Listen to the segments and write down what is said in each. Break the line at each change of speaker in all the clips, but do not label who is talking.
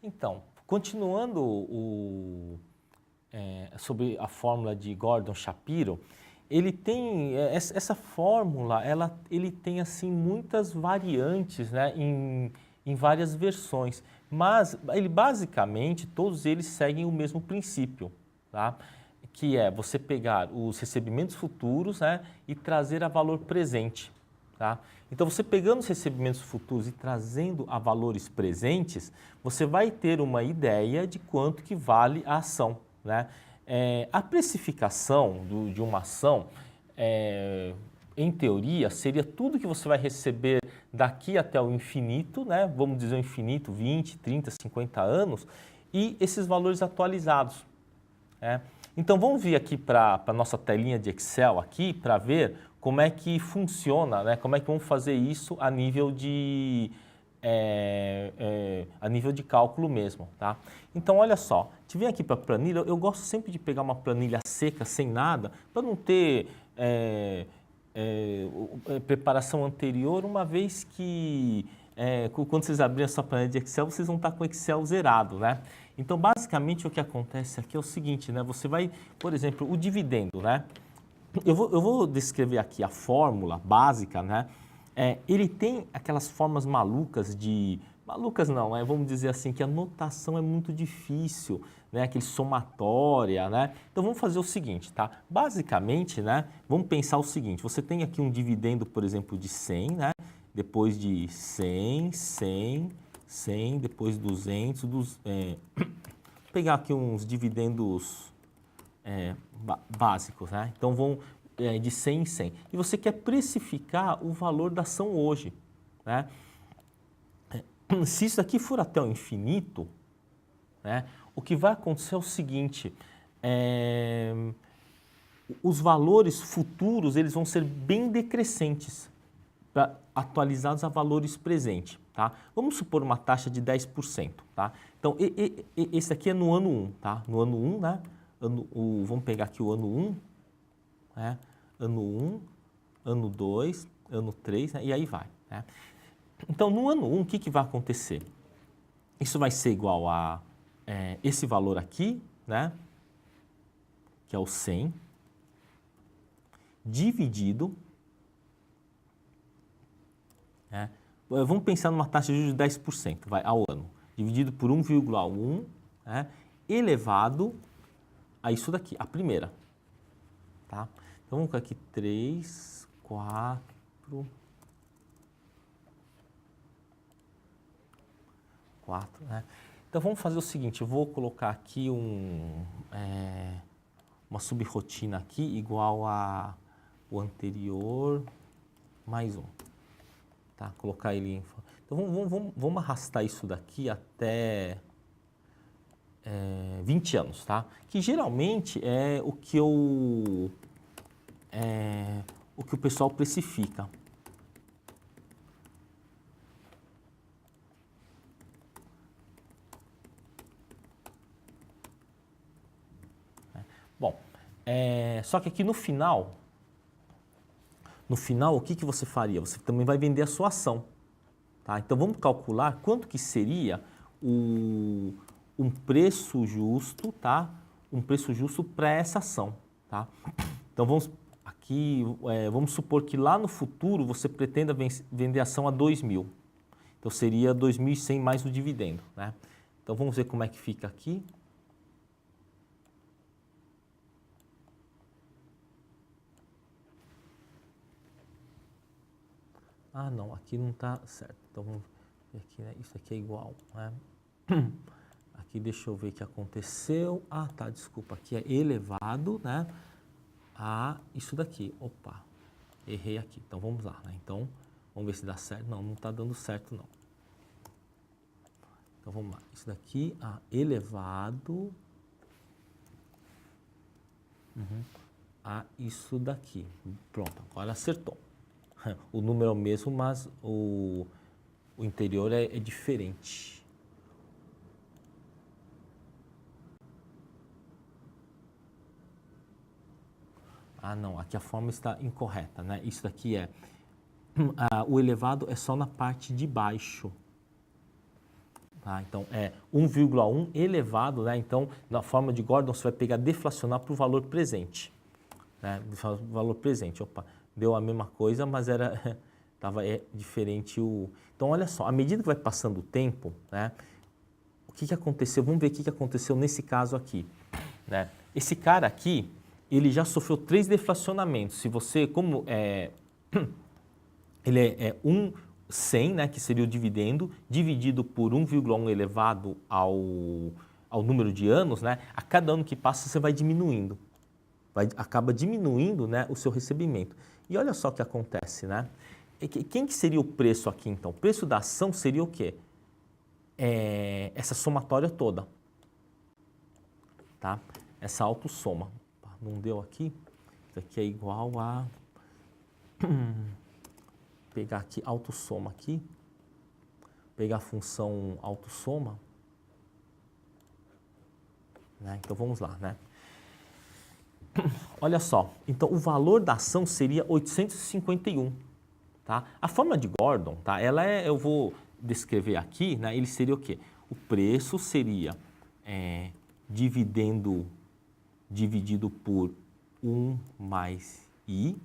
Então, continuando sobre a fórmula de Gordon-Shapiro, ele tem essa fórmula, ele tem assim muitas variantes, né, em várias versões, mas ele basicamente todos eles seguem o mesmo princípio, tá? Que é você pegar os recebimentos futuros, né, e trazer a valor presente. Tá? Então, você pegando os recebimentos futuros e trazendo a valores presentes, você vai ter uma ideia de quanto que vale a ação. Né? A precificação de uma ação, em teoria, seria tudo que você vai receber daqui até o infinito, né? Vamos dizer o infinito, 20, 30, 50 anos, e esses valores atualizados. Então, vamos vir aqui para a nossa telinha de Excel aqui para ver como é que funciona, né? Como é que vamos fazer isso a nível de cálculo mesmo, tá? Então, olha só, te vem aqui para a planilha, eu gosto sempre de pegar uma planilha seca, sem nada, para não ter preparação anterior, uma vez que quando vocês abrirem a sua planilha de Excel, vocês vão estar com o Excel zerado, né? Então, basicamente, o que acontece aqui é o seguinte, né? Você vai, por exemplo, o dividendo, né? Eu vou descrever aqui a fórmula básica, né? Ele tem aquelas formas malucas de... Malucas não, vamos dizer assim, que a notação é muito difícil, né? Aquele somatória, né? Então, vamos fazer o seguinte, tá? Basicamente, né? Vamos pensar o seguinte, você tem aqui um dividendo, por exemplo, de 100, né? Depois de 100, 100, 100, depois 200, pegar aqui uns dividendos básicos, né? Então, vão de 100 em 100. E você quer precificar o valor da ação hoje, né? Se isso aqui for até o infinito, né? O que vai acontecer é o seguinte, os valores futuros eles vão ser bem decrescentes, atualizados a valores presentes, tá? Vamos supor uma taxa de 10%, tá? Então, esse aqui é no ano 1, tá? No ano 1, né? Vamos pegar aqui o ano 1, né? Ano 1, ano 2, ano 3, né? E aí vai, né? Então, no ano 1, o que vai acontecer? Isso vai ser igual a esse valor aqui, né? Que é o 100, dividido... Vamos pensar numa taxa de juros de 10% ao ano, dividido por 1,1, né, elevado a isso daqui, a primeira. Tá? Então, vamos colocar aqui 3, 4, né? Então, vamos fazer o seguinte, eu vou colocar aqui uma subrotina aqui igual a o anterior mais um. Tá? Colocar ele em... Então, vamos arrastar isso daqui até 20 anos, tá? Que geralmente é o que o pessoal precifica. Bom, só que aqui no final, o que você faria? Você também vai vender a sua ação. Tá? Então, vamos calcular quanto que seria um preço justo, tá? Um preço justo para essa ação. Tá? Então, vamos supor que lá no futuro você pretenda vender a ação a 2.000. Então, seria 2.100 mais o dividendo. Né? Então, vamos ver como é que fica aqui. Ah, não, aqui não está certo. Então, vamos ver aqui, né? Isso aqui é igual, né? Aqui, deixa eu ver o que aconteceu. Ah, tá, desculpa. Aqui é elevado, né? A isso daqui. Opa, errei aqui. Então, vamos lá, né? Então, vamos ver se dá certo. Não, não está dando certo, não. Então, vamos lá. Isso daqui, elevado a isso daqui. Pronto, agora acertou. O número é o mesmo, mas o interior é diferente. Ah, não, aqui a forma está incorreta, né? Isso daqui o elevado é só na parte de baixo. Tá? Então, é 1,1 elevado, né? Então, na forma de Gordon, você vai pegar deflacionar para o valor presente. Né? Valor presente, opa, deu a mesma coisa, mas tava diferente o... Então, olha só, à medida que vai passando o tempo, né? O que aconteceu? Vamos ver o que aconteceu nesse caso aqui. Né? Esse cara aqui, ele já sofreu 3 deflacionamentos. Se você, como ele é 100, né, que seria o dividendo, dividido por 1,1 elevado ao número de anos, né, a cada ano que passa você vai diminuindo. Acaba diminuindo, né, o seu recebimento. E olha só o que acontece, né? Quem que seria o preço aqui, então? O preço da ação seria o quê? Essa somatória toda. Tá? Essa autossoma. Não deu aqui? Isso aqui é igual a... pegar aqui autossoma aqui. Pegar a função autossoma. Né? Então vamos lá, né? Olha só, então o valor da ação seria 851, tá? A fórmula de Gordon, tá? Eu vou descrever aqui, né? Ele seria o quê? O preço seria dividendo dividido por 1 mais I,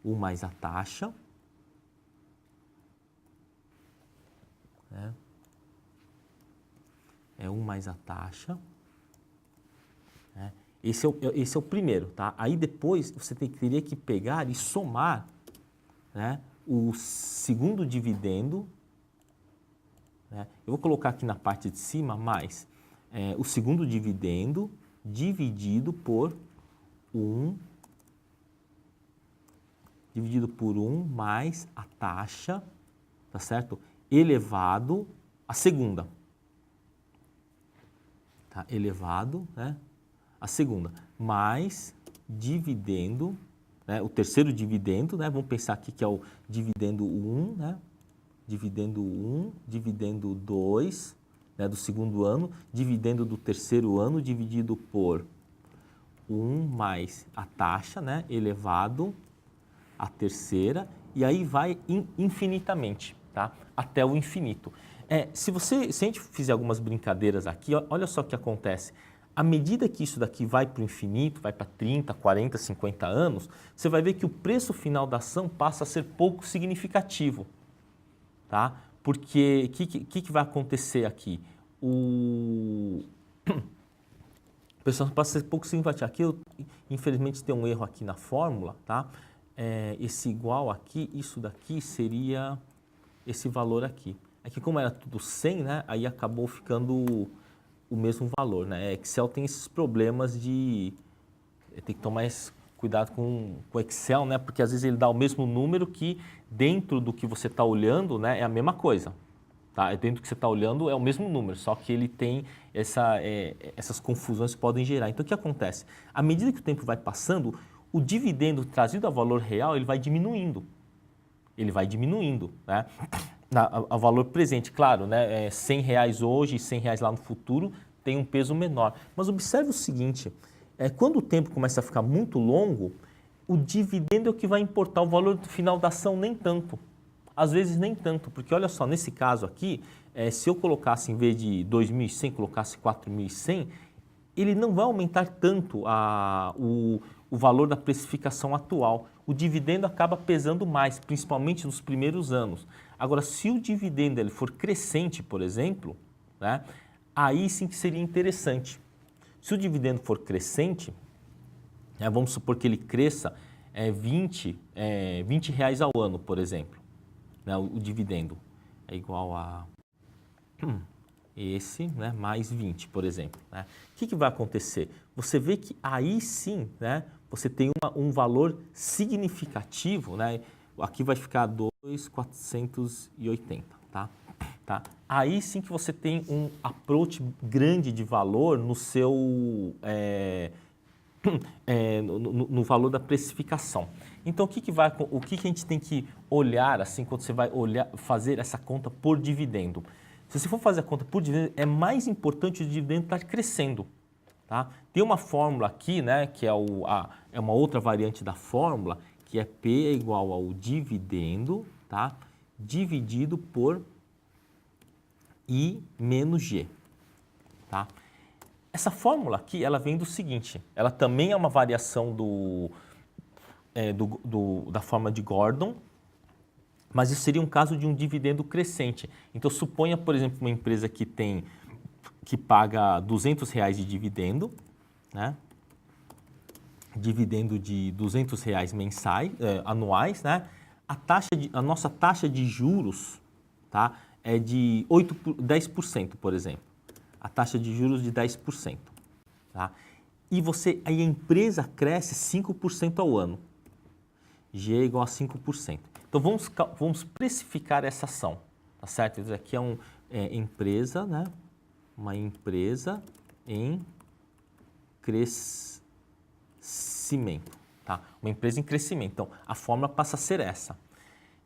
1 mais a taxa, né? 1 mais a taxa, né? Esse é o primeiro, tá? Aí depois você teria que pegar e somar, né, o segundo dividendo, né? Eu vou colocar aqui na parte de cima mais o segundo dividendo dividido por 1 mais a taxa, tá certo? Elevado a segunda, tá? Elevado, né? A segunda, mais dividendo, né, o terceiro dividendo, né, vamos pensar aqui que é o dividendo 1, né, dividendo 1, dividendo 2, né, do segundo ano, dividendo do terceiro ano, dividido por 1 mais a taxa, né, elevado a terceira, e aí vai infinitamente, tá, até o infinito. Se a gente fizer algumas brincadeiras aqui, olha só o que acontece. À medida que isso daqui vai para o infinito, vai para 30, 40, 50 anos, você vai ver que o preço final da ação passa a ser pouco significativo. Tá? Porque o que vai acontecer aqui? O pessoal passa a ser pouco significativo. Aqui, infelizmente, tem um erro aqui na fórmula. Tá? Esse igual aqui, isso daqui seria esse valor aqui. Aqui, como era tudo 100, né? Aí acabou ficando o mesmo valor, né? Excel tem esses problemas de... Tem que tomar esse cuidado com o Excel, né? Porque às vezes ele dá o mesmo número que dentro do que você está olhando, né? É a mesma coisa, tá? Dentro do que você está olhando é o mesmo número, só que ele tem essas confusões que podem gerar. Então o que acontece? À medida que o tempo vai passando, o dividendo trazido a valor real, ele vai diminuindo. Ele vai diminuindo, né? A valor presente, claro, né? R$100 hoje e R$100 lá no futuro tem um peso menor. Mas observe o seguinte, quando o tempo começa a ficar muito longo, o dividendo é o que vai importar, o valor final da ação nem tanto. Às vezes nem tanto, porque olha só, nesse caso aqui, se eu colocasse em vez de 2.100, colocasse 4.100, ele não vai aumentar tanto o valor da precificação atual. O dividendo acaba pesando mais, principalmente nos primeiros anos. Agora, se o dividendo ele for crescente, por exemplo, né, aí sim que seria interessante. Se o dividendo for crescente, vamos supor que ele cresça 20 reais ao ano, por exemplo, né, o dividendo é igual a esse, né, mais 20, por exemplo. Né? O que vai acontecer? Você vê que aí sim, né, você tem um valor significativo, né? Aqui vai ficar 2.480, tá? Aí sim que você tem um approach grande de valor no seu no valor da precificação. Então o que a gente tem que olhar assim quando você vai fazer essa conta por dividendo? Se você for fazer a conta por dividendo, é mais importante o dividendo estar crescendo. Tá? Tem uma fórmula aqui, né, que é uma outra variante da fórmula, que é P é igual ao dividendo, tá, dividido por I menos G. Tá? Essa fórmula aqui, ela vem do seguinte, ela também é uma variação da forma de Gordon, mas isso seria um caso de um dividendo crescente. Então, suponha, por exemplo, uma empresa que paga R$200 de dividendo, né? Dividendo de R$200 anuais, né? A nossa taxa de juros, tá? É de 10%, por exemplo. A taxa de juros de 10%. Tá? E a empresa cresce 5% ao ano. G é igual a 5%. Então, vamos precificar essa ação, tá certo? Isso aqui é empresa, né? Uma empresa em crescimento, tá? Uma empresa em crescimento. Então, a fórmula passa a ser essa.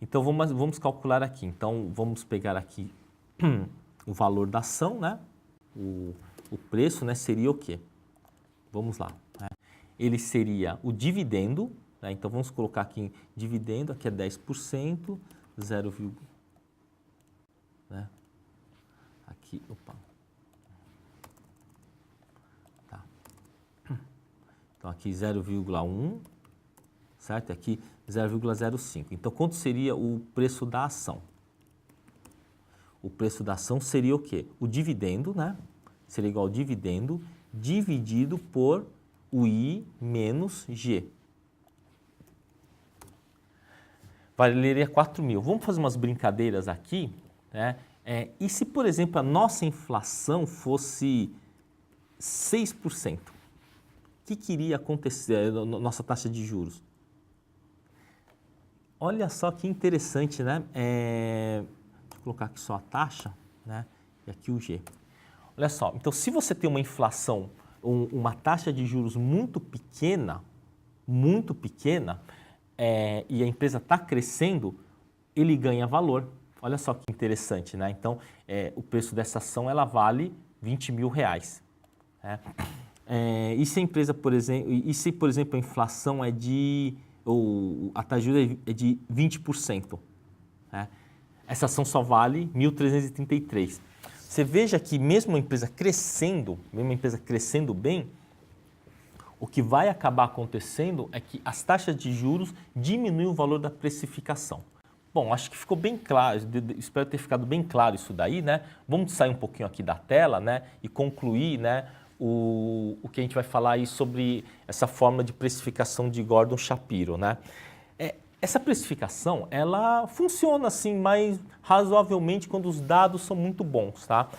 Então, vamos calcular aqui. Então, vamos pegar aqui o valor da ação, né? O preço, né, seria o quê? Vamos lá. Né? Ele seria o dividendo, né? Então, vamos colocar aqui em dividendo, aqui é 10%, 0, né? Aqui, opa. Tá. Então, aqui 0,1, certo? Aqui 0,05. Então, quanto seria o preço da ação? O preço da ação seria o quê? O dividendo, né? Seria igual ao dividendo dividido por o I menos G. Valeria 4.000. Vamos fazer umas brincadeiras aqui, né? E se, por exemplo, a nossa inflação fosse 6%? O que iria acontecer na nossa taxa de juros? Olha só que interessante, né? Deixa eu colocar aqui só a taxa, né? E aqui o G. Olha só, então se você tem uma inflação, uma taxa de juros muito pequena, e a empresa está crescendo, ele ganha valor. Olha só que interessante, né? Então, o preço dessa ação, ela vale R$20.000. Né? E se a empresa, por exemplo, a inflação a taxa de juros é de 20%, né? Essa ação só vale 1.333. Você veja que mesmo uma empresa crescendo bem, o que vai acabar acontecendo é que as taxas de juros diminuem o valor da precificação. Bom, acho que ficou bem claro, espero ter ficado bem claro isso daí, né? Vamos sair um pouquinho aqui da tela, né? E concluir, né? O que a gente vai falar aí sobre essa forma de precificação de Gordon-Shapiro, né? Essa precificação, ela funciona assim, mas razoavelmente quando os dados são muito bons, tá?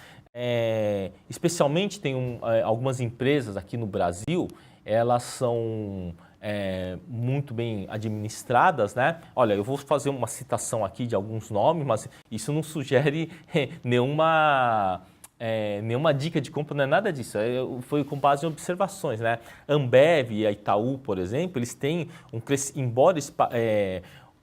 Especialmente tem algumas empresas aqui no Brasil, elas são muito bem administradas, né? Olha, eu vou fazer uma citação aqui de alguns nomes, mas isso não sugere nenhuma dica de compra, não é nada disso, foi com base em observações, né? Ambev e a Itaú, por exemplo, eles têm embora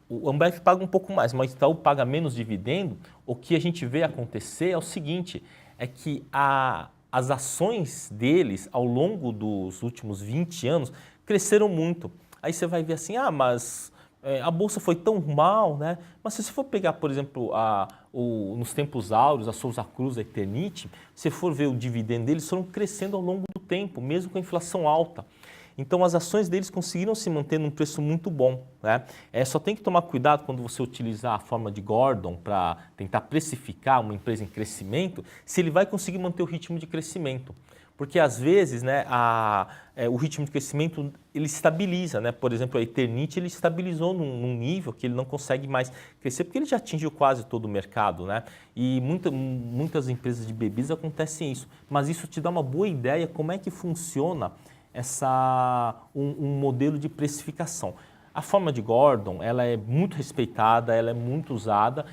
o Ambev paga um pouco mais, mas o Itaú paga menos dividendo, o que a gente vê acontecer é o seguinte, é que as ações deles ao longo dos últimos 20 anos cresceram muito. Aí você vai ver assim, mas a bolsa foi tão mal, né? Mas se você for pegar, por exemplo, nos tempos áureos, a Souza Cruz, a Eternit, se for ver o dividendo deles, foram crescendo ao longo do tempo, mesmo com a inflação alta. Então, as ações deles conseguiram se manter num preço muito bom, né? Só tem que tomar cuidado quando você utilizar a forma de Gordon para tentar precificar uma empresa em crescimento, se ele vai conseguir manter o ritmo de crescimento. Porque, às vezes, né, o ritmo de crescimento ele estabiliza, né? Por exemplo, a Eternit ele estabilizou num nível que ele não consegue mais crescer, porque ele já atingiu quase todo o mercado, né? E muitas empresas de bebidas acontecem isso. Mas isso te dá uma boa ideia como é que funciona um modelo de precificação. A forma de Gordon, ela é muito respeitada, ela é muito usada,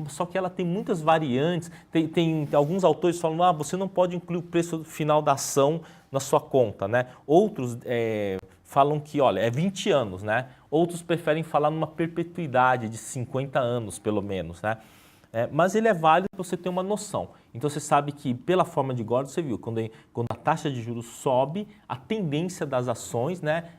só que ela tem muitas variantes. Tem alguns autores que falam, você não pode incluir o preço final da ação na sua conta, né? Outros falam que, olha, é 20 anos, né? Outros preferem falar numa perpetuidade de 50 anos, pelo menos, né? Mas ele é válido para você ter uma noção. Então, você sabe que, pela forma de Gordon, você viu, quando a taxa de juros sobe, a tendência das ações, né,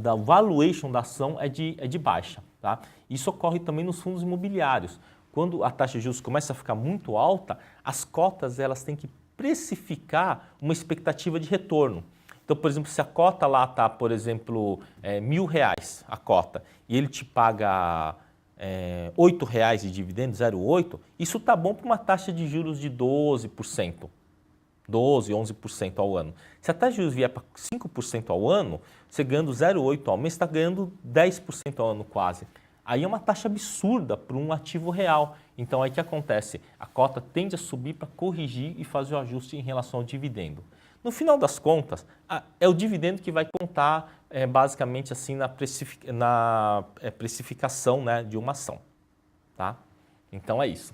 da valuation da ação é de baixa. Tá? Isso ocorre também nos fundos imobiliários. quando a taxa de juros começa a ficar muito alta, as cotas elas têm que precificar uma expectativa de retorno. Então, por exemplo, se a cota lá está, por exemplo, R$1.000 a cota e ele te paga R$8 de dividendo, 0,8, isso está bom para uma taxa de juros de 12%, 12, 11% ao ano. Se a taxa de juros vier para 5% ao ano, você ganhando 0,8 ao mês, está ganhando 10% ao ano quase. Aí é uma taxa absurda para um ativo real. Então, aí o que acontece? A cota tende a subir para corrigir e fazer o ajuste em relação ao dividendo. No final das contas, é o dividendo que vai contar basicamente assim na precificação, né, de uma ação. Tá? Então é isso.